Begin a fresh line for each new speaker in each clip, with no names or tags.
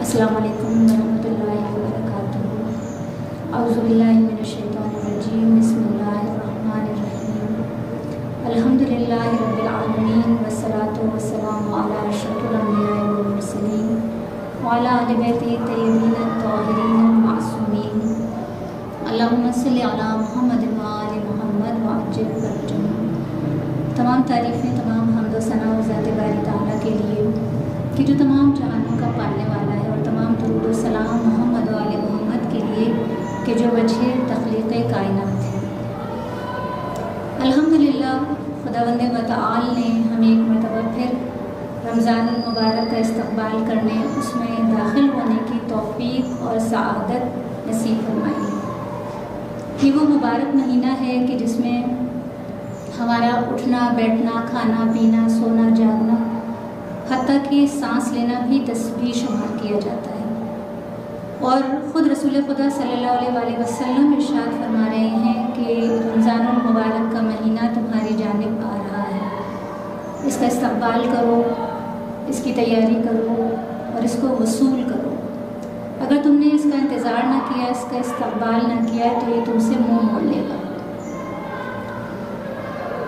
السلام علیکم ورحمۃ اللہ وبرکاتہ۔ اعوذ باللہ من الشیطان الرجیم، بسم اللہ الرحمن الرحیم۔ الحمد للہ رب العالمین والصلاة والسلام علی اشرف الانبیاء والمرسلین وعلی آل بیتہ الطیبین الطاہرین المعصومین۔ اللہم صل علی محمد وآل محمد وعجل فرجهم۔ تمام تعریفیں، تمام حمد و ثنا و ذات باری تعالیٰ کے لیے کہ جو تمام جہانوں کا پالنے والا ہے، اور تمام درود و سلام محمد و آل محمد کے لیے کہ جو وجہ تخلیق کائنات ہے۔ الحمدللہ خداوند متعال نے ہمیں ایک مرتبہ پھر رمضان المبارک کا استقبال کرنے، اس میں داخل ہونے کی توفیق اور سعادت نصیب فرمائی۔ یہ وہ مبارک مہینہ ہے کہ جس میں ہمارا اٹھنا بیٹھنا، کھانا پینا، سونا جاگنا، حتیٰ کہ سانس لینا بھی تسبیح شمار کیا جاتا ہے۔ اور خود رسول خدا صلی اللہ علیہ وآلہ وسلم ارشاد فرما رہے ہیں کہ رمضان المبارک کا مہینہ تمہاری جانب آ رہا ہے، اس کا استقبال کرو، اس کی تیاری کرو اور اس کو وصول کرو۔ اگر تم نے اس کا انتظار نہ کیا، اس کا استقبال نہ کیا، تو یہ تم سے منہ موڑ لے گا۔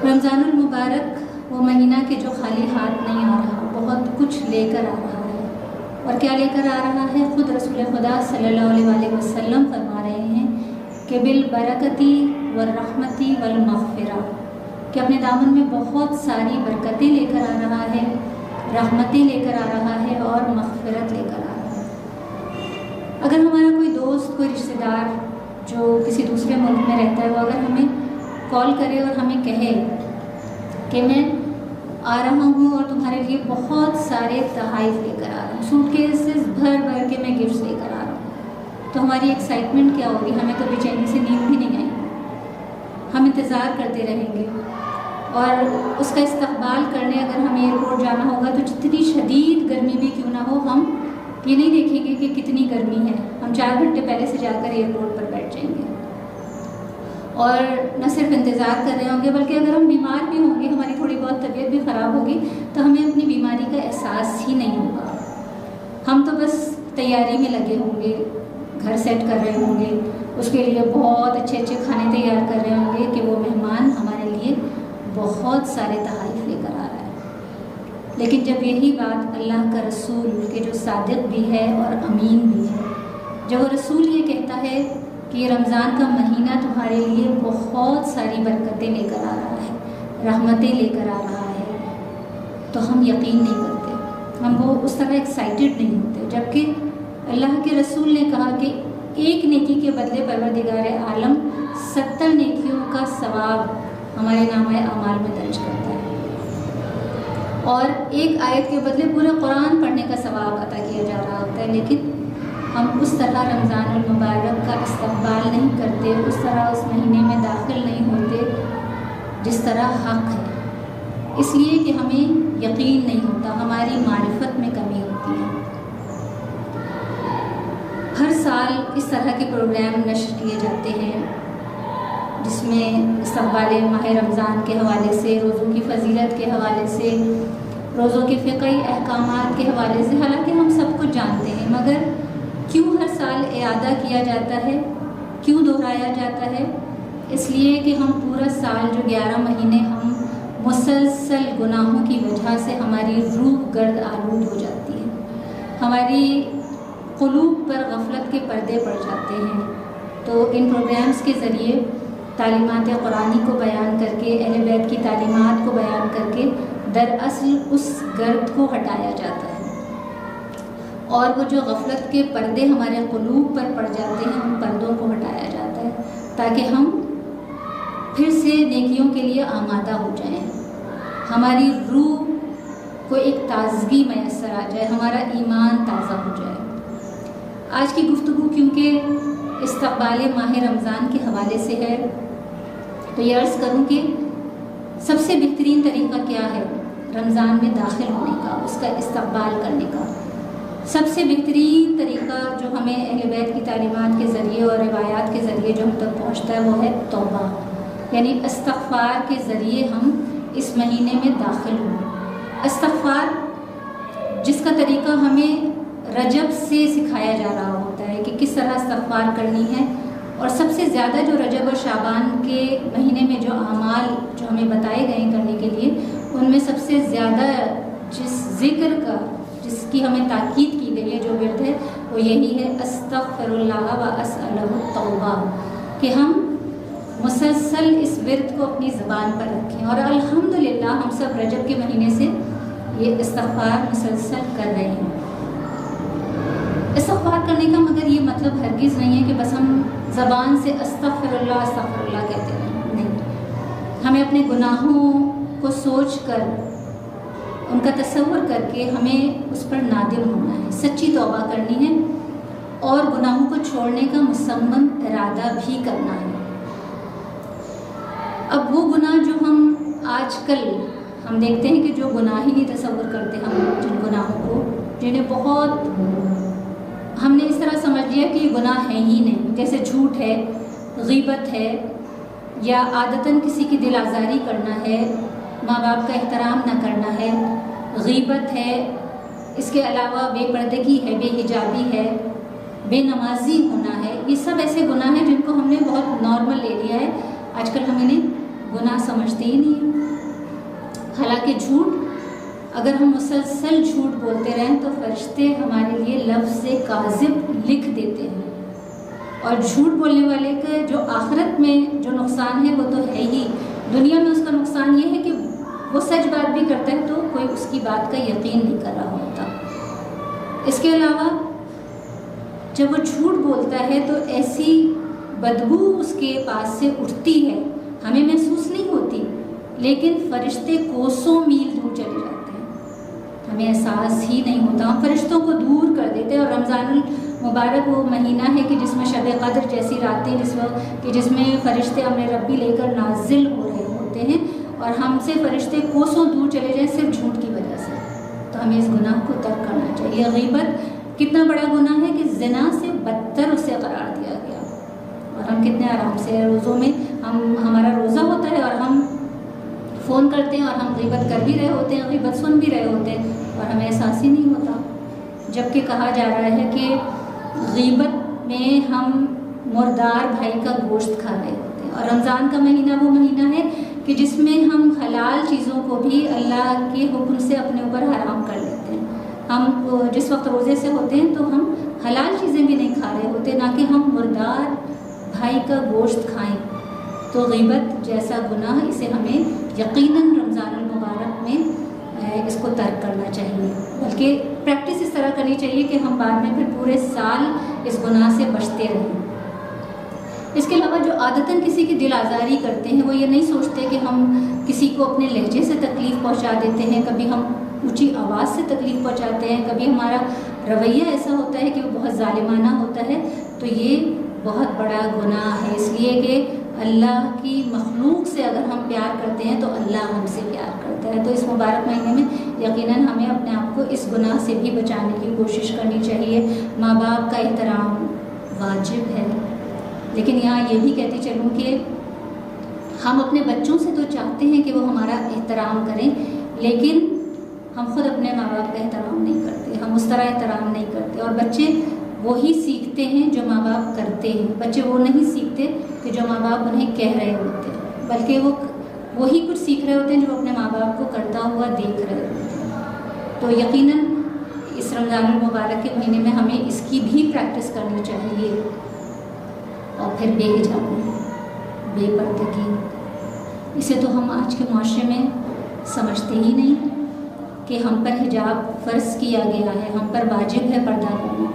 رمضان المبارک وہ مہینہ کہ جو خالی ہاتھ نہیں آ رہا، بہت کچھ لے کر آ رہا ہے۔ اور کیا لے کر آ رہا ہے؟ خود رسول خدا صلی اللہ علیہ وآلہ وسلم فرما رہے ہیں کہ بالبرکتی والرحمتی والمغفرہ، کہ اپنے دامن میں بہت ساری برکتیں لے کر آ رہا ہے، رحمتیں لے کر آ رہا ہے اور مغفرت لے کر آ رہا ہے۔ اگر ہمارا کوئی دوست، کوئی رشتہ دار جو کسی دوسرے ملک میں رہتا ہے، وہ اگر ہمیں کال کرے اور ہمیں کہے کہ میں آ رہا ہوں اور تمہارے لیے بہت سارے تحائف لے کر آ رہا ہوں، سوٹ کیسز بھر بھر کے میں گفٹس لے کر آ رہا ہوں، تو ہماری ایکسائٹمنٹ کیا ہوگی؟ ہمیں تو بے چینی سے نیند بھی نہیں آئے گی، ہم انتظار کرتے رہیں گے۔ اور اس کا استقبال کرنے اگر ہمیں ایئرپورٹ جانا ہوگا تو جتنی شدید گرمی بھی کیوں نہ ہو، ہم یہ نہیں دیکھیں گے کہ کتنی گرمی ہے، ہم 4 گھنٹے پہلے سے جا کر ایئرپورٹ پر بیٹھ جائیں گے۔ اور نہ صرف انتظار کر رہے ہوں گے، بلکہ اگر ہم بیمار بھی ہوں گے، ہماری تھوڑی بہت طبیعت بھی خراب ہوگی، تو ہمیں اپنی بیماری کا احساس ہی نہیں ہوگا۔ ہم تو بس تیاری میں لگے ہوں گے، گھر سیٹ کر رہے ہوں گے، اس کے لیے بہت اچھے اچھے کھانے تیار کر رہے ہوں گے کہ وہ مہمان ہمارے لیے بہت سارے تحائف لے کر آ رہا ہے۔ لیکن جب یہی بات اللہ کا رسول کہ جو صادق بھی ہے اور امین بھی ہے، جب وہ رسول یہ کہتا ہے کہ یہ رمضان کا مہینہ تمہارے لیے بہت ساری برکتیں لے کر آ رہا ہے، رحمتیں لے کر آ رہا ہے، تو ہم یقین نہیں کرتے، ہم وہ اس طرح ایکسائٹیڈ نہیں ہوتے۔ جبکہ اللہ کے رسول نے کہا کہ ایک نیکی کے بدلے پروردگار عالم 70 نیکیوں کا ثواب ہمارے نامہ اعمال میں درج کرتا ہے، اور ایک آیت کے بدلے پورا قرآن پڑھنے کا ثواب عطا کیا جا رہا ہوتا ہے۔ لیکن ہم اس طرح رمضان المبارک کا استقبال نہیں کرتے، اس طرح اس مہینے میں داخل نہیں ہوتے جس طرح حق ہے، اس لیے کہ ہمیں یقین نہیں ہوتا، ہماری معرفت میں کمی ہوتی ہے۔ ہر سال اس طرح کے پروگرام نشر کیے جاتے ہیں جس میں استقبال ماہ رمضان کے حوالے سے، روزوں کی فضیلت کے حوالے سے، روزوں کے فقہی احکامات کے حوالے سے، حالانکہ ہم سب کچھ جانتے ہیں، مگر کیوں ہر سال اعادہ کیا جاتا ہے، کیوں دہرایا جاتا ہے؟ اس لیے کہ ہم پورا سال جو 11 مہینے ہم مسلسل گناہوں کی وجہ سے ہماری روح گرد آلود ہو جاتی ہے، ہماری قلوب پر غفلت کے پردے پڑ جاتے ہیں، تو ان پروگرامز کے ذریعے تعلیمات قرآنی کو بیان کر کے، اہل بیت کی تعلیمات کو بیان کر کے دراصل اس گرد کو ہٹایا جاتا ہے، اور وہ جو غفلت کے پردے ہمارے قلوب پر پڑ جاتے ہیں، ان پردوں کو ہٹایا جاتا ہے تاکہ ہم پھر سے نیکیوں کے لیے آمادہ ہو جائیں، ہماری روح کو ایک تازگی میسر آ جائے، ہمارا ایمان تازہ ہو جائے۔ آج کی گفتگو کیونکہ استقبال ماہ رمضان کے حوالے سے ہے، تو یہ عرض کروں کہ سب سے بہترین طریقہ کیا ہے رمضان میں داخل ہونے کا، اس کا استقبال کرنے کا؟ سب سے بہترین طریقہ جو ہمیں اہل بیت کی تعلیمات کے ذریعے اور روایات کے ذریعے جو ہم تک پہنچتا ہے، وہ ہے توبہ، یعنی استغفار کے ذریعے ہم اس مہینے میں داخل ہوں۔ استغفار جس کا طریقہ ہمیں رجب سے سکھایا جا رہا ہوتا ہے کہ کس طرح استغفار کرنی ہے. اور سب سے زیادہ جو رجب اور شعبان کے مہینے میں جو اعمال جو ہمیں بتائے گئے ہیں کرنے کے لیے، ان میں سب سے زیادہ جس ذکر کا جس کی ہمیں تاکید کی گئی ہے جو ورد ہے وہ یہی ہے استغفر اللہ و اسألہ التوبہ، کہ ہم مسلسل اس ورد کو اپنی زبان پر رکھیں. اور الحمدللہ ہم سب رجب کے مہینے سے یہ استغفار مسلسل کر رہے ہیں. استغفار کرنے کا مگر یہ مطلب ہرگز نہیں ہے کہ بس ہم زبان سے استغفر اللہ کہتے ہیں. نہیں، ہمیں اپنے گناہوں کو سوچ کر ان کا تصور کر کے ہمیں اس پر نادم ہونا ہے، سچی توبہ کرنی ہے اور گناہوں کو چھوڑنے کا مصمم ارادہ بھی کرنا ہے. اب وہ گناہ جو ہم آج کل ہم دیکھتے ہیں کہ جو گناہ ہی نہیں تصور کرتے ہم جن گناہوں کو، جنہیں بہت ہم نے اس طرح سمجھ لیا کہ یہ گناہ ہے ہی نہیں، جیسے جھوٹ ہے، غیبت ہے، یا عادتاً کسی کی دل آزاری کرنا ہے، ماں باپ کا احترام نہ کرنا ہے، غیبت ہے، اس کے علاوہ بے پردگی ہے، بے حجابی ہے، بے نمازی ہونا ہے. یہ سب ایسے گناہ ہیں جن کو ہم نے بہت نارمل لے لیا ہے. آج کل ہم انہیں گناہ سمجھتے ہی نہیں ہیں. حالانکہ جھوٹ، اگر ہم مسلسل جھوٹ بولتے رہیں تو فرشتے ہمارے لیے لفظ کاذب لکھ دیتے ہیں. اور جھوٹ بولنے والے کا جو آخرت میں جو نقصان ہے وہ تو ہے ہی، دنیا میں اس کا نقصان یہ ہے کہ وہ سچ بات بھی کرتا ہے تو کوئی اس کی بات کا یقین نہیں کر رہا ہوتا. اس کے علاوہ جب وہ جھوٹ بولتا ہے تو ایسی بدبو اس کے پاس سے اٹھتی ہے، ہمیں محسوس نہیں ہوتی، لیکن فرشتے کوسوں میل دور چلے جاتے ہیں، ہمیں احساس ہی نہیں ہوتا. ہم فرشتوں کو دور کر دیتے ہیں. اور رمضان المبارک وہ مہینہ ہے کہ جس میں شب قدر جیسی راتیں جس میں فرشتے امر ربی لے کر نازل ہو رہے ہوتے ہیں، اور ہم سے فرشتے کوسوں دور چلے جائیں صرف جھوٹ کی وجہ سے. تو ہمیں اس گناہ کو ترک کرنا چاہیے. غیبت کتنا بڑا گناہ ہے کہ زنا سے بدتر اسے قرار دیا گیا. اور ہم کتنے آرام سے روزوں میں ہمارا روزہ ہوتا ہے اور ہم فون کرتے ہیں اور ہم غیبت کر بھی رہے ہوتے ہیں، غیبت سن بھی رہے ہوتے ہیں اور ہمیں احساس ہی نہیں ہوتا. جبکہ کہا جا رہا ہے کہ غیبت میں ہم مردار بھائی کا گوشت کھا رہے ہوتے ہیں. اور رمضان کا مہینہ وہ مہینہ ہے کہ جس میں ہم حلال چیزوں کو بھی اللہ کے حکم سے اپنے اوپر حرام کر لیتے ہیں. ہم جس وقت روزے سے ہوتے ہیں تو ہم حلال چیزیں بھی نہیں کھا رہے ہوتے، نہ کہ ہم مردار بھائی کا گوشت کھائیں. تو غیبت جیسا گناہ اسے ہمیں یقیناً رمضان المبارک میں اس کو ترک کرنا چاہیے، بلکہ پریکٹس اس طرح کرنی چاہیے کہ ہم بعد میں پھر پورے سال اس گناہ سے بچتے رہیں. اس کے علاوہ جو عادتاً کسی کی دل آزاری کرتے ہیں وہ یہ نہیں سوچتے کہ ہم کسی کو اپنے لہجے سے تکلیف پہنچا دیتے ہیں، کبھی ہم اونچی آواز سے تکلیف پہنچاتے ہیں، کبھی ہمارا رویہ ایسا ہوتا ہے کہ وہ بہت ظالمانہ ہوتا ہے. تو یہ بہت بڑا گناہ ہے، اس لیے کہ اللہ کی مخلوق سے اگر ہم پیار کرتے ہیں تو اللہ ہم سے پیار کرتا ہے. تو اس مبارک مہینے میں یقیناً ہمیں اپنے آپ کو اس گناہ سے بھی بچانے کی کوشش کرنی چاہیے. ماں باپ کا احترام واجب ہے، لیکن یہاں یہ بھی کہتی چلوں کہ ہم اپنے بچوں سے تو چاہتے ہیں کہ وہ ہمارا احترام کریں، لیکن ہم خود اپنے ماں باپ کا احترام نہیں کرتے، ہم اس طرح احترام نہیں کرتے. اور بچے وہی سیکھتے ہیں جو ماں باپ کرتے ہیں. بچے وہ نہیں سیکھتے کہ جو ماں باپ انہیں کہہ رہے ہوتے ہیں، بلکہ وہ وہی کچھ سیکھ رہے ہوتے ہیں جو اپنے ماں باپ کو کرتا ہوا دیکھ رہے ہوتے ہیں. تو یقیناً اس رمضان المبارک کے مہینے میں ہمیں اس کی بھی پریکٹس کرنی چاہیے. اور پھر بے حجابی، بے پردگی، اسے تو ہم آج کے معاشرے میں سمجھتے ہی نہیں کہ ہم پر حجاب فرض کیا گیا ہے، ہم پر واجب ہے پردہ کرنا.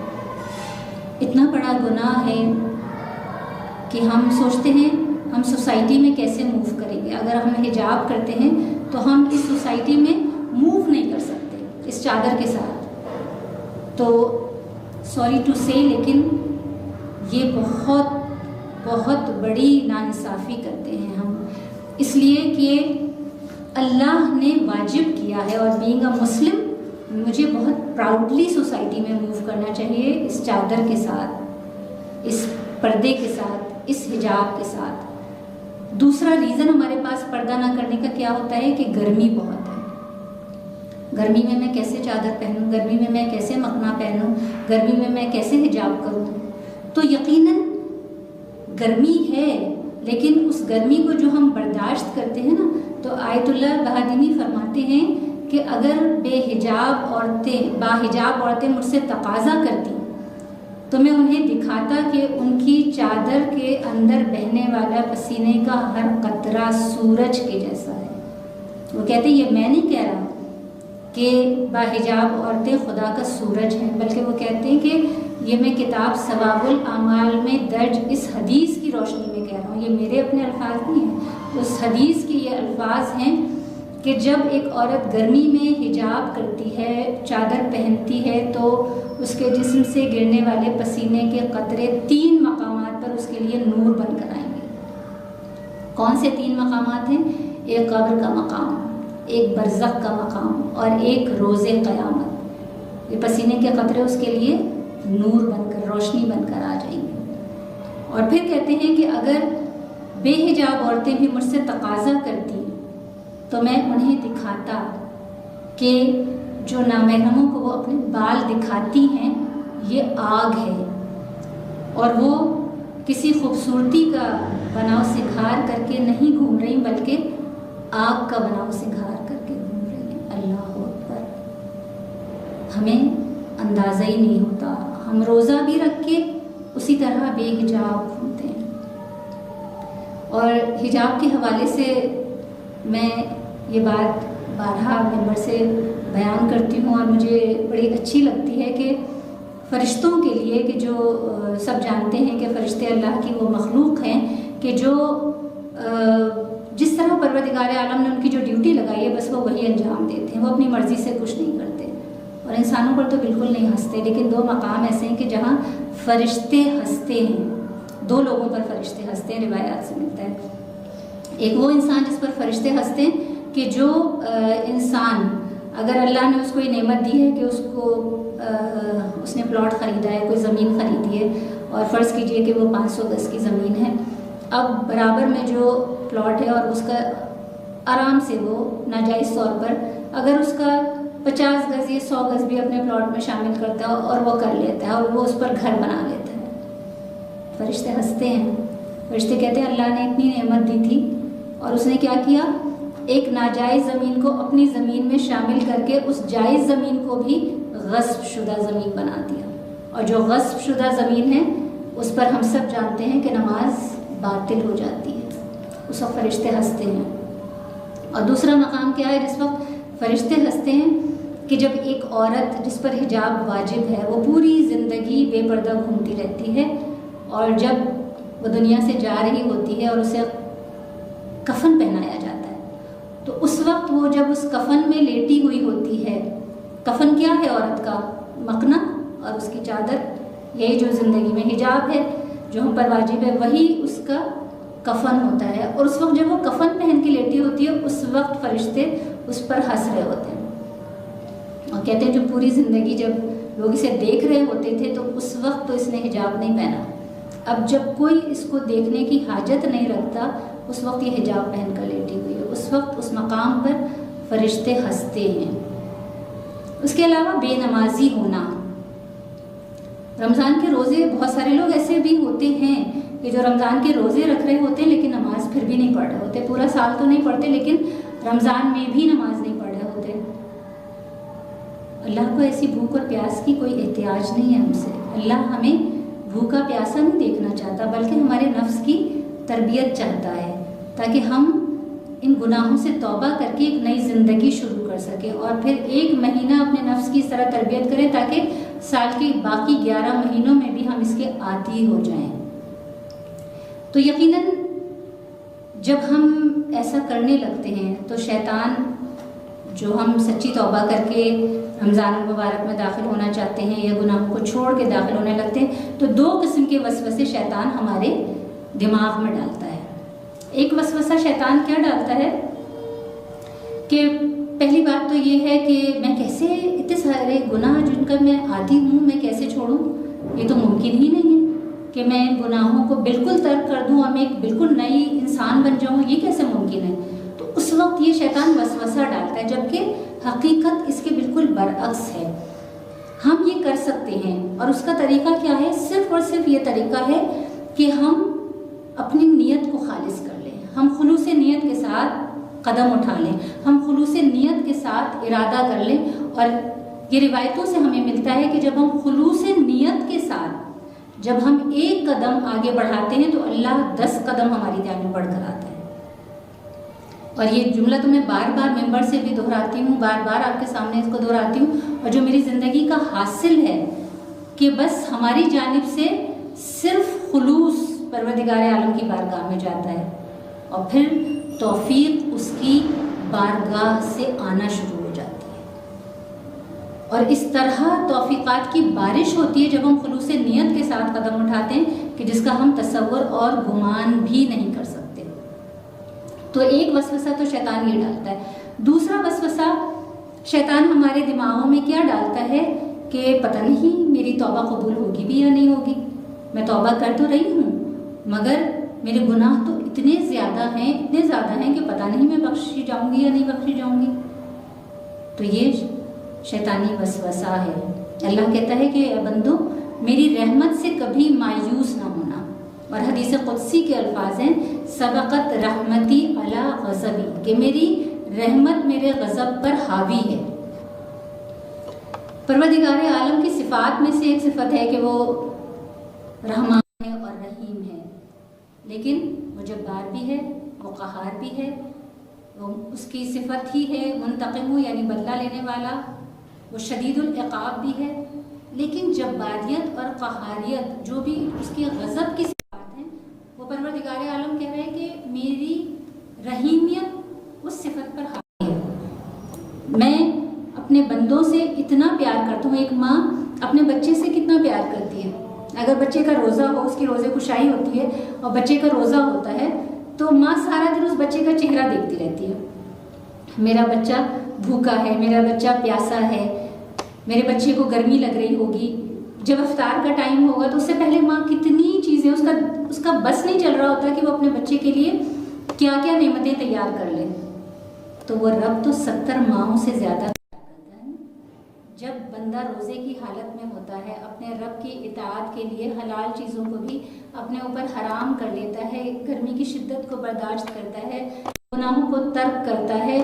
اتنا بڑا گناہ ہے کہ ہم سوچتے ہیں ہم سوسائٹی میں کیسے موو کریں گے. اگر ہم حجاب کرتے ہیں تو ہم اس سوسائٹی میں موو نہیں کر سکتے اس چادر کے ساتھ. تو سوری ٹو سے، لیکن یہ بہت بہت بڑی ناانصافی کرتے ہیں ہم، اس لیے کہ اللہ نے واجب کیا ہے. اور بینگ اے مسلم مجھے بہت پراؤڈلی سوسائٹی میں موو کرنا چاہیے اس چادر کے ساتھ، اس پردے کے ساتھ، اس حجاب کے ساتھ. دوسرا ریزن ہمارے پاس پردہ نہ کرنے کا کیا ہوتا ہے کہ گرمی بہت ہے. گرمی میں میں کیسے چادر پہنوں، گرمی میں میں کیسے مکنا پہنوں، گرمی میں میں کیسے حجاب کروں. تو یقیناً گرمی ہے، لیکن اس گرمی کو جو ہم برداشت کرتے ہیں نا، تو آیت اللہ بہادینی فرماتے ہیں کہ اگر باحجاب عورتیں مجھ سے تقاضا کرتی تو میں انہیں دکھاتا کہ ان کی چادر کے اندر بہنے والا پسینے کا ہر قطرہ سورج کے جیسا ہے. وہ کہتے ہیں یہ میں نہیں کہہ رہا کہ باحجاب عورتیں خدا کا سورج ہیں، بلکہ وہ کہتے ہیں کہ یہ میں کتاب ثواب الاعمال میں درج اس حدیث کی روشنی میں کہہ رہا ہوں، یہ میرے اپنے الفاظ نہیں ہیں، اس حدیث کے یہ الفاظ ہیں کہ جب ایک عورت گرمی میں حجاب کرتی ہے، چادر پہنتی ہے، تو اس کے جسم سے گرنے والے پسینے کے قطرے 3 مقامات پر اس کے لیے نور بن کر آئیں گے. کون سے 3 مقامات ہیں؟ ایک قبر کا مقام، ایک برزخ کا مقام، اور ایک روز قیامت. یہ پسینے کے قطرے اس کے لیے نور بن کر، روشنی بن کر آ جائیں گے. اور پھر کہتے ہیں کہ اگر بے حجاب عورتیں بھی مجھ سے تقاضا کرتی تو میں انہیں دکھاتا کہ جو نامحرموں کو وہ اپنے بال دکھاتی ہیں یہ آگ ہے، اور وہ کسی خوبصورتی کا بناؤ سنگھار کر کے نہیں گھوم رہی، بلکہ آگ کا بناؤ سنگھار کر کے گھوم رہی ہیں. اللہ اکبر. ہمیں اندازہ ہی نہیں ہوتا، ہم روزہ بھی رکھ کے اسی طرح بے حجاب گھومتے ہیں. اور حجاب کے حوالے سے میں یہ بات بارہا ممبر سے بیان کرتی ہوں، اور مجھے بڑی اچھی لگتی ہے کہ فرشتوں کے لیے، کہ جو سب جانتے ہیں کہ فرشتے اللہ کی وہ مخلوق ہیں کہ جو جس طرح پروردگار عالم نے ان کی جو ڈیوٹی لگائی ہے بس وہ وہی انجام دیتے ہیں، وہ اپنی مرضی سے کچھ نہیں کرتے. اور انسانوں پر تو بالکل نہیں ہنستے، لیکن 2 مقام ایسے ہیں کہ جہاں فرشتے ہنستے ہیں. 2 لوگوں پر فرشتے ہنستے ہیں، روایات سے ملتا ہے. ایک وہ انسان جس پر فرشتے ہنستے ہیں کہ جو انسان اگر اللہ نے اس کو یہ نعمت دی ہے کہ اس نے پلاٹ خریدا ہے، کوئی زمین خریدی ہے، اور فرض کیجئے کہ وہ 500 گز کی زمین ہے. اب برابر میں جو پلاٹ ہے اور اس کا آرام سے وہ ناجائز طور پر اگر اس کا 50 گز یا 100 گز بھی اپنے پلاٹ میں شامل کرتا ہے اور وہ کر لیتا ہے اور وہ اس پر گھر بنا لیتا ہے، فرشتے ہنستے ہیں. فرشتے کہتے ہیں اللہ نے اتنی نعمت دی تھی اور اس نے کیا کیا، ایک ناجائز زمین کو اپنی زمین میں شامل کر کے اس جائز زمین کو بھی غصب شدہ زمین بنا دیا. اور جو غصب شدہ زمین ہے اس پر ہم سب جانتے ہیں کہ نماز باطل ہو جاتی ہے. اس وقت فرشتے ہنستے ہیں. اور دوسرا مقام کیا ہے جس وقت فرشتے ہنستے ہیں، کہ جب ایک عورت جس پر حجاب واجب ہے وہ پوری زندگی بے پردہ گھومتی رہتی ہے، اور جب وہ دنیا سے جا رہی ہوتی ہے اور اسے کفن پہنایا جاتا ہے، تو اس وقت وہ جب اس کفن میں لیٹی ہوئی ہوتی ہے، کفن کیا ہے عورت کا؟ مکنا اور اس کی چادر. یہی جو زندگی میں حجاب ہے جو ہم پر واجب ہے وہی اس کا کفن ہوتا ہے. اور اس وقت جب وہ کفن پہن کے لیٹی ہوتی ہے اس وقت فرشتے اس پر ہنس رہے ہوتے ہیں اور کہتے ہیں جو پوری زندگی جب لوگ اسے دیکھ رہے ہوتے تھے تو اس وقت تو اس نے حجاب نہیں پہنا، اب جب کوئی اس کو دیکھنے کی حاجت نہیں رکھتا اس وقت یہ حجاب پہن کر لیٹی ہوئی ہے. اس وقت اس مقام پر فرشتے ہنستے ہیں. اس کے علاوہ بے نمازی ہونا. رمضان کے روزے بہت سارے لوگ ایسے بھی ہوتے ہیں کہ جو رمضان کے روزے رکھ رہے ہوتے ہیں لیکن نماز پھر بھی نہیں پڑھ رہے ہوتے. پورا سال تو نہیں پڑھتے لیکن رمضان میں بھی نماز نہیں پڑھ رہے ہوتے. اللہ کو ایسی بھوک اور پیاس کی کوئی احتیاج نہیں ہے ہم سے. اللہ ہمیں بھوکا پیاسا نہیں دیکھنا چاہتا بلکہ ہمارے نفس کی تربیت چاہتا ہے تاکہ ہم ان گناہوں سے توبہ کر کے ایک نئی زندگی شروع کر سکیں اور پھر 1 مہینہ اپنے نفس کی اس طرح تربیت کریں تاکہ سال کے باقی 11 مہینوں میں بھی ہم اس کے عادی ہو جائیں. تو یقیناً جب ہم ایسا کرنے لگتے ہیں تو شیطان جو ہم سچی توبہ کر کے رمضان المبارک میں داخل ہونا چاہتے ہیں یا گناہوں کو چھوڑ کے داخل ہونے لگتے ہیں تو 2 قسم کے وسوسے شیطان ہمارے دماغ میں ڈالتا ہے. ایک وسوسہ شیطان کیا ڈالتا ہے کہ پہلی بات تو یہ ہے کہ میں کیسے اتنے سارے گناہ جن کا میں عادی ہوں میں کیسے چھوڑوں، یہ تو ممکن ہی نہیں ہے کہ میں گناہوں کو بالکل ترک کر دوں اور میں ایک بالکل نئی انسان بن جاؤں، یہ کیسے ممکن ہے. تو اس اس وقت یہ شیطان وسوسہ ڈالتا ہے، جبکہ حقیقت اس کے بالکل برعکس ہے۔ ہم یہ کر سکتے ہیں، اور اس کا طریقہ کیا ہے؟ صرف اور صرف یہ طریقہ ہے کہ ہم اپنی نیت کو خالص کر لیں، ہم خلوص نیت کے ساتھ قدم اٹھا لیں، ہم خلوص نیت کے ساتھ ارادہ کر لیں۔ اور یہ روایتوں سے ہمیں ملتا ہے کہ جب ہم خلوص نیت کے ساتھ جب ہم ایک قدم آگے بڑھاتے ہیں تو اللہ 10 قدم ہماری جانب بڑھ کر آتا ہے۔ اور یہ جملہ تو میں بار بار ممبر سے بھی دہراتی ہوں، بار بار آپ کے سامنے اس کو دہراتی ہوں، اور جو میری زندگی کا حاصل ہے کہ بس ہماری جانب سے صرف خلوص پروردگار عالم کی بارگاہ میں جاتا ہے، اور پھر توفیق اس کی بارگاہ سے آنا شروع ہو جاتی ہے، اور اس طرح توفیقات کی بارش ہوتی ہے جب ہم خلوص نیت کے ساتھ قدم اٹھاتے ہیں کہ جس کا ہم تصور اور گمان بھی نہیں کر سکتے۔ تو ایک وسوسہ تو شیطان یہ ڈالتا ہے۔ دوسرا وسوسہ شیطان ہمارے دماغوں میں کیا ڈالتا ہے کہ پتہ نہیں میری توبہ قبول ہوگی بھی یا نہیں ہوگی، میں توبہ کر تو رہی ہوں مگر میرے گناہ تو اتنے زیادہ ہیں کہ پتہ نہیں میں بخشی جاؤں گی یا نہیں بخشی جاؤں گی۔ تو یہ شیطانی وسوسہ ہے۔ اللہ کہتا ہے کہ اے بندو میری رحمت سے کبھی مایوس نہ ہونا، اور حدیث قدسی کے الفاظ ہیں سبقت رحمتی علی غضبی، کہ میری رحمت میرے غضب پر حاوی ہے۔ پروردگار عالم کی صفات میں سے ایک صفت ہے کہ وہ رحمان ہے اور رحیم ہے، لیکن وہ جبار بھی ہے، وہ قہار بھی ہے، وہ اس کی صفت ہی ہے منتقم یعنی بدلہ لینے والا، وہ شدید العقاب بھی ہے۔ لیکن جباریت اور قہاریت جو بھی اس کے غضب کی صفات ہیں، وہ پروردگار عالم کہہ رہے ہیں کہ میری رحیمیت اس صفت پر حاوی ہے۔ میں اپنے بندوں سے اتنا پیار کرتا ہوں۔ ایک ماں اپنے بچے سے کتنا پیار کرتی ہے۔ اگر بچے کا روزہ ہو، اس کی روزے کشائی ہوتی ہے اور بچے کا روزہ ہوتا ہے تو ماں سارا دن اس بچے کا چہرہ دیکھتی رہتی ہے، میرا بچہ بھوکا ہے، میرا بچہ پیاسا ہے، میرے بچے کو گرمی لگ رہی ہوگی۔ جب افطار کا ٹائم ہوگا تو اس سے پہلے ماں کتنی چیزیں اس کا بس نہیں چل رہا ہوتا کہ وہ اپنے بچے کے لیے کیا کیا نعمتیں تیار کر لے۔ تو وہ رب تو 70 ماہوں سے زیادہ کرتا ہے۔ جب بندہ روزے کی حالت میں ہوتا ہے، اپنے رب کی اطاعت کے لیے حلال چیزوں کو بھی اپنے اوپر حرام کر لیتا ہے، گرمی کی شدت کو برداشت کرتا ہے، گناہوں کو ترک کرتا ہے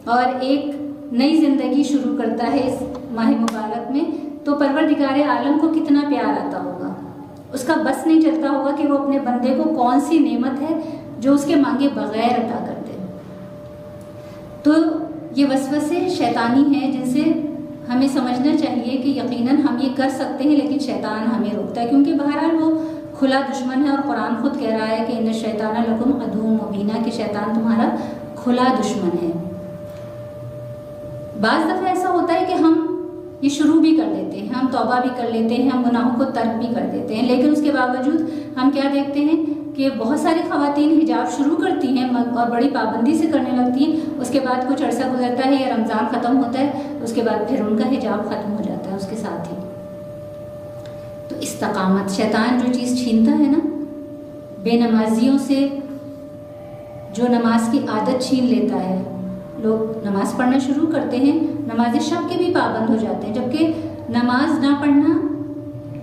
اور ایک نئی زندگی شروع کرتا ہے اس ماہ مبارک میں، تو پروردگار عالم کو کتنا پیار آتا ہوگا۔ اس کا بس نہیں چلتا ہوگا کہ وہ اپنے بندے کو کون سی نعمت ہے جو اس کے مانگے بغیر عطا کر دے۔ تو یہ وسوسے شیطانی ہیں جن سے ہمیں سمجھنا چاہیے کہ یقیناً ہم یہ کر سکتے ہیں، لیکن شیطان ہمیں روکتا ہے، کیونکہ بہرحال وہ کھلا دشمن ہے، اور قرآن خود کہہ رہا ہے کہ ان الشیطان لکم عدو مبین، کہ شیطان تمہارا کھلا دشمن ہے۔ بعض دفعہ ایسا ہوتا ہے کہ ہم یہ شروع بھی کر لیتے ہیں، ہم توبہ بھی کر لیتے ہیں، ہم گناہوں کو ترک بھی کر دیتے ہیں، لیکن اس کے باوجود ہم کیا دیکھتے ہیں کہ بہت ساری خواتین حجاب شروع کرتی ہیں اور بڑی پابندی سے کرنے لگتی ہیں، اس کے بعد کچھ عرصہ گزرتا ہے یا رمضان ختم ہوتا ہے، اس کے بعد پھر ان کا حجاب ختم ہو جاتا ہے اس کے ساتھ ہی۔ تو استقامت، شیطان جو چیز چھینتا ہے نا، بے نمازیوں سے جو نماز کی عادت چھین لیتا ہے، لوگ نماز پڑھنا شروع کرتے ہیں، نماز شب کے بھی پابند ہو جاتے ہیں، جبکہ نماز نہ پڑھنا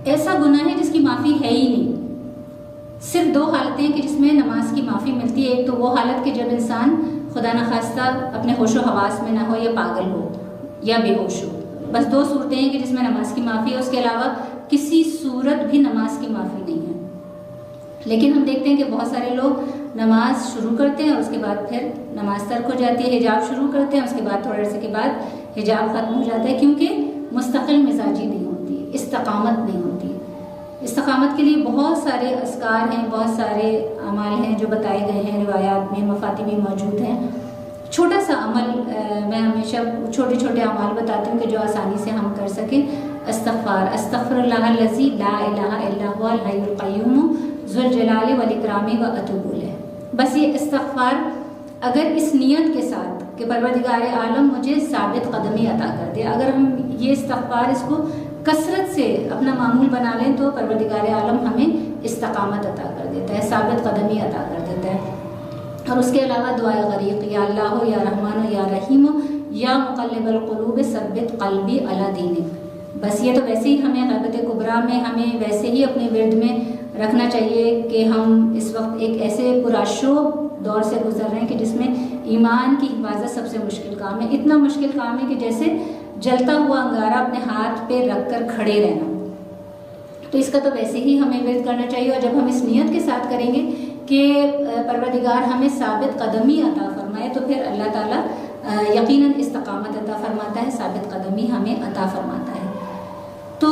ایسا گناہ ہے جس کی معافی ہے ہی نہیں۔ صرف 2 حالتیں ہیں کہ جس میں نماز کی معافی ملتی ہے، ایک تو وہ حالت کہ جب انسان خدا نخواستہ اپنے ہوش و حواس میں نہ ہو، یا پاگل ہو یا بے ہوش ہو، بس 2 صورتیں ہیں کہ جس میں نماز کی معافی ہے، اس کے علاوہ کسی صورت بھی نماز کی معافی نہیں ہے۔ لیکن ہم دیکھتے ہیں کہ بہت سارے لوگ نماز شروع کرتے ہیں اور اس کے بعد پھر نماز ترک ہو جاتی ہے، حجاب شروع کرتے ہیں، اس کے بعد تھوڑے عرصے کے بعد حجاب ختم ہو جاتا ہے، کیونکہ مستقل مزاجی نہیں ہوتی، استقامت نہیں ہوتی۔ استقامت کے لیے بہت سارے اذکار ہیں، بہت سارے اعمال ہیں جو بتائے گئے ہیں روایات میں، مفاتیح بھی موجود ہیں۔ چھوٹا سا عمل میں ہمیشہ چھوٹے اعمال بتاتی ہوں کہ جو آسانی سے ہم کر سکیں۔ استغفر اللہ الذی لا الہ الا هو الحی القیوم ذو الجلال والاکرام واتوب الیہ۔ بس یہ استغفار اگر اس نیت کے ساتھ کہ پروردگار عالم مجھے ثابت قدمی عطا کر دے، اگر ہم یہ استغفار اس کو کثرت سے اپنا معمول بنا لیں تو پروردگار عالم ہمیں استقامت عطا کر دیتا ہے، ثابت قدمی عطا کر دیتا ہے۔ اور اس کے علاوہ دعائے غریق، یا اللہ ہو، یا رحمان ہو، یا رحیم ہو، یا مقلب القلوب ثبت قلبی علی دینک۔ بس یہ تو ویسے ہی ہمیں غیبت کبریٰ میں ہمیں ویسے ہی اپنے ورد میں رکھنا چاہیے کہ ہم اس وقت ایک ایسے پرآشوب دور سے گزر رہے ہیں کہ جس میں ایمان کی حفاظت سب سے مشکل کام ہے۔ اتنا مشکل کام ہے کہ جیسے جلتا ہوا انگارہ اپنے ہاتھ پہ رکھ کر کھڑے رہنا۔ تو اس کا تو ویسے ہی ہمیں ورد کرنا چاہیے، اور جب ہم اس نیت کے ساتھ کریں گے کہ پروردگار ہمیں ثابت قدمی عطا فرمائے، تو پھر اللہ تعالیٰ یقیناً استقامت عطا فرماتا ہے، ثابت قدمی ہمیں عطا فرماتا ہے۔ تو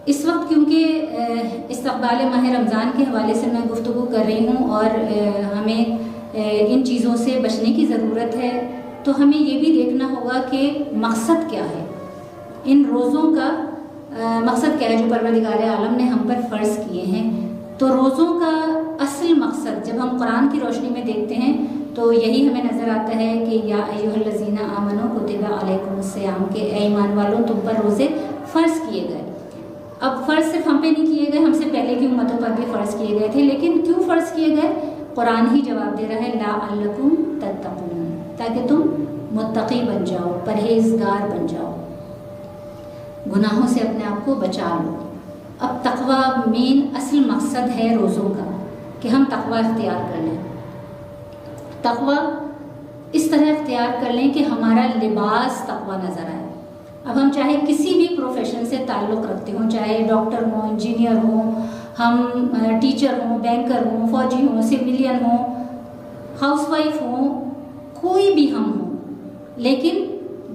اس وقت کیونکہ استقبال ماہ رمضان کے حوالے سے میں گفتگو کر رہی ہوں اور ہمیں ان چیزوں سے بچنے کی ضرورت ہے، تو ہمیں یہ بھی دیکھنا ہوگا کہ مقصد کیا ہے، ان روزوں کا مقصد کیا ہے جو پروردگار عالم نے ہم پر فرض کیے ہیں۔ تو روزوں کا اصل مقصد جب ہم قرآن کی روشنی میں دیکھتے ہیں تو یہی ہمیں نظر آتا ہے کہ یا ایھا الذین آمنوا کتب علیکم الصیام، کہ اے ایمان والوں تم پر روزے فرض کیے گئے۔ اب فرض صرف ہم پہ نہیں کیے گئے، ہم سے پہلے کی امتوں پر بھی فرض کیے گئے تھے، لیکن کیوں فرض کیے گئے؟ قرآن ہی جواب دے رہا ہے، لعلکم تتقون، تاکہ تم متقی بن جاؤ، پرہیزگار بن جاؤ، گناہوں سے اپنے آپ کو بچا لو۔ اب تقویٰ مین اصل مقصد ہے روزوں کا کہ ہم تقویٰ اختیار کر لیں، تقویٰ اس طرح اختیار کر لیں کہ ہمارا لباس تقویٰ نظر آئے۔ اب ہم چاہے کسی بھی پروفیشن سے تعلق رکھتے ہوں، چاہے ڈاکٹر ہوں، انجینئر ہوں، ہم ٹیچر ہوں، بینکر ہوں، فوجی ہوں، سویلین ہوں، ہاؤس وائف ہوں، کوئی بھی ہم ہوں، لیکن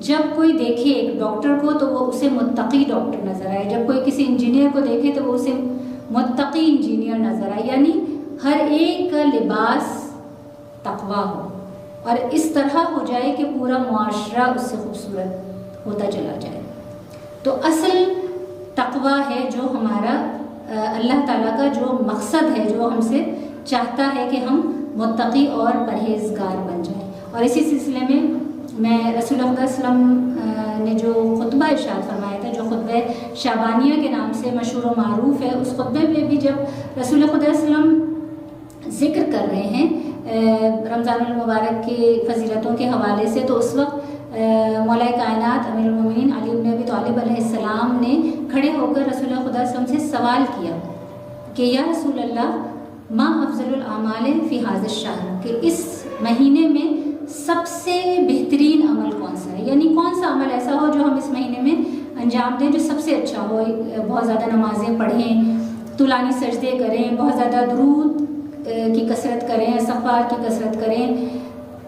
جب کوئی دیکھے ایک ڈاکٹر کو تو وہ اسے متقی ڈاکٹر نظر آئے، جب کوئی کسی انجینئر کو دیکھے تو وہ اسے متقی انجینئر نظر آئے، یعنی ہر ایک کا لباس تقویٰ ہو، اور اس طرح ہو جائے کہ پورا معاشرہ اس سے خوبصورت ہوتا چلا جائے۔ تو اصل تقویٰ ہے جو ہمارا اللہ تعالیٰ کا جو مقصد ہے، جو ہم سے چاہتا ہے کہ ہم متقی اور پرہیزگار بن جائیں۔ اور اسی سلسلے میں رسول اللہ صلی اللہ علیہ وسلم نے جو خطبہ ارشاد فرمایا تھا، جو خطبہ شعبانیہ کے نام سے مشہور و معروف ہے، اس خطبے میں بھی جب رسول اللہ صلی اللہ علیہ وسلم ذکر کر رہے ہیں رمضان المبارک کی فضیلتوں کے حوالے سے، تو اس وقت مولا کائنات امیر المومنین علی بن ابی طالب علیہ السلام نے کھڑے ہو کر رسول اللہ صلی اللہ علیہ وسلم سے سوال کیا کہ یا رسول اللہ ما افضل الاعمال فی ھذا الشہر، کہ اس مہینے میں سب سے بہترین عمل کون سا ہے، یعنی کون سا عمل ایسا ہو جو ہم اس مہینے میں انجام دیں جو سب سے اچھا ہو، بہت زیادہ نمازیں پڑھیں، طولانی سجدے کریں، بہت زیادہ درود کی کثرت کریں، استغفار کی کثرت کریں،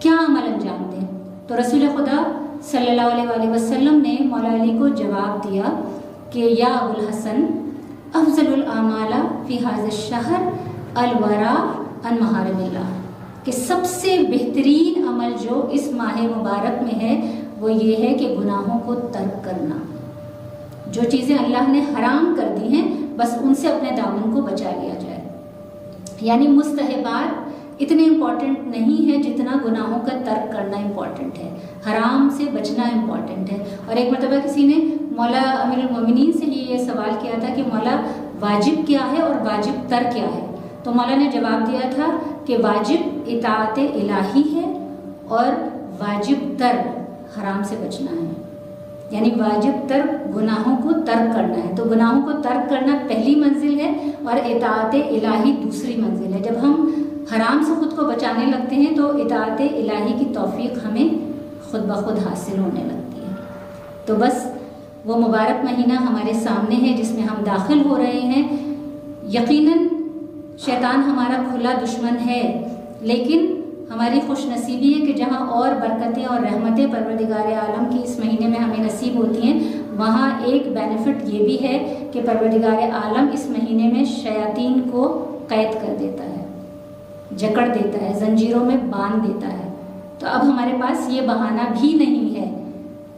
کیا عمل انجام دیں؟ تو رسول خدا صلی اللہ علیہ وآلہ وسلم نے مولا علی کو جواب دیا کہ یا ابو الحسن افضل الاعمال فی ھذا الشہر الورع عن محارم اللہ، کہ سب سے بہترین عمل جو اس ماہ مبارک میں ہے وہ یہ ہے کہ گناہوں کو ترک کرنا، جو چیزیں اللہ نے حرام کر دی ہیں بس ان سے اپنے دامن کو بچا لیا جائے۔ یعنی مستحبات اتنے امپورٹنٹ نہیں ہے جتنا گناہوں کا ترک کرنا امپورٹنٹ ہے، حرام سے بچنا امپورٹنٹ ہے۔ اور ایک مرتبہ کسی نے مولا امیر المومنین سے ہی یہ سوال کیا تھا کہ مولا واجب کیا ہے اور واجب تر کیا ہے؟ تو مولا نے جواب دیا تھا کہ واجب اطاعت الہی ہے اور واجب تر حرام سے بچنا ہے، یعنی واجب تر گناہوں کو ترک کرنا ہے۔ تو گناہوں کو ترک کرنا پہلی منزل ہے اور اطاعت الہی دوسری منزل ہے۔ جب ہم حرام سے خود کو بچانے لگتے ہیں تو اطاعت الہی کی توفیق ہمیں خود بخود حاصل ہونے لگتی ہے۔ تو بس وہ مبارک مہینہ ہمارے سامنے ہے جس میں ہم داخل ہو رہے ہیں۔ یقیناً شیطان ہمارا کھلا دشمن ہے، لیکن ہماری خوش نصیبی ہے کہ جہاں اور برکتیں اور رحمتیں پروردگار عالم کی اس مہینے میں ہمیں نصیب ہوتی ہیں، وہاں ایک بینیفٹ یہ بھی ہے کہ پروردگار عالم اس مہینے میں شیاطین کو قید کر دیتا ہے، جکڑ دیتا ہے، زنجیروں میں باندھ دیتا ہے۔ تو اب ہمارے پاس یہ بہانہ بھی نہیں ہے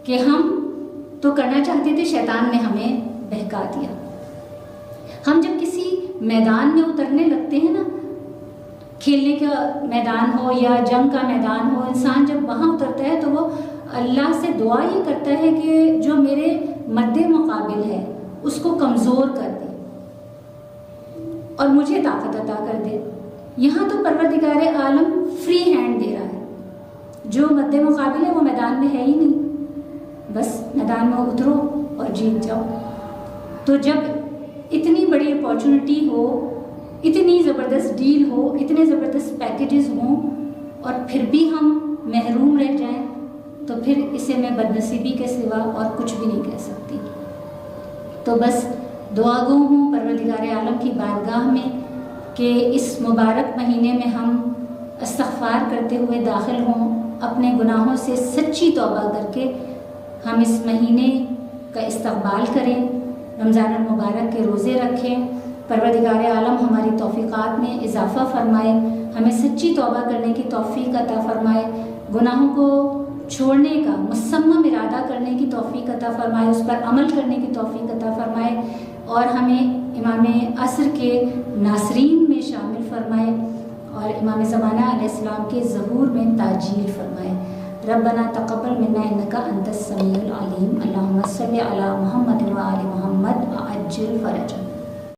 کہ ہم تو کرنا چاہتے تھے، شیطان نے ہمیں بہکا دیا۔ ہم جب کسی میدان میں اترنے لگتے ہیں نا، کھیلنے کا میدان ہو یا جنگ کا میدان ہو، انسان جب وہاں اترتا ہے تو وہ اللہ سے دعا یہ کرتا ہے کہ جو میرے مد مقابل ہے اس کو کمزور کر دے اور مجھے طاقت عطا کر دے۔ یہاں تو پروردگار عالم فری ہینڈ دے رہا ہے، جو مد مقابل ہے وہ میدان میں ہے ہی نہیں، بس میدان میں اترو اور جیت جاؤ۔ تو جب اتنی بڑی اپارچونٹی ہو، اتنی زبردست ڈیل ہو، اتنے زبردست پیکیجز ہوں اور پھر بھی ہم محروم رہ جائیں، تو پھر اسے میں بد نصیبی کے سوا اور کچھ بھی نہیں کہہ سکتی۔ تو بس دعا گو ہوں پروردگار عالم کی بارگاہ میں کہ اس مبارک مہینے میں ہم استغفار کرتے ہوئے داخل ہوں، اپنے گناہوں سے سچی توبہ کر کے ہم اس مہینے کا استقبال کریں، رمضان المبارک کے روزے رکھیں، پروردگار عالم ہماری توفیقات میں اضافہ فرمائے، ہمیں سچی توبہ کرنے کی توفیق عطا فرمائے، گناہوں کو چھوڑنے کا مصمم ارادہ کرنے کی توفیق عطا فرمائے، اس پر عمل کرنے کی توفیق عطا فرمائے، اور ہمیں امام عصر کے ناصرین میں شامل فرمائے اور امام زمانہ علیہ السلام کے ظہور میں تاجیل فرمائے۔ ربنا تقبل منا انک انت السمیع العلیم، اللہم صلی علی محمد و آل محمد وعجل فرجہ۔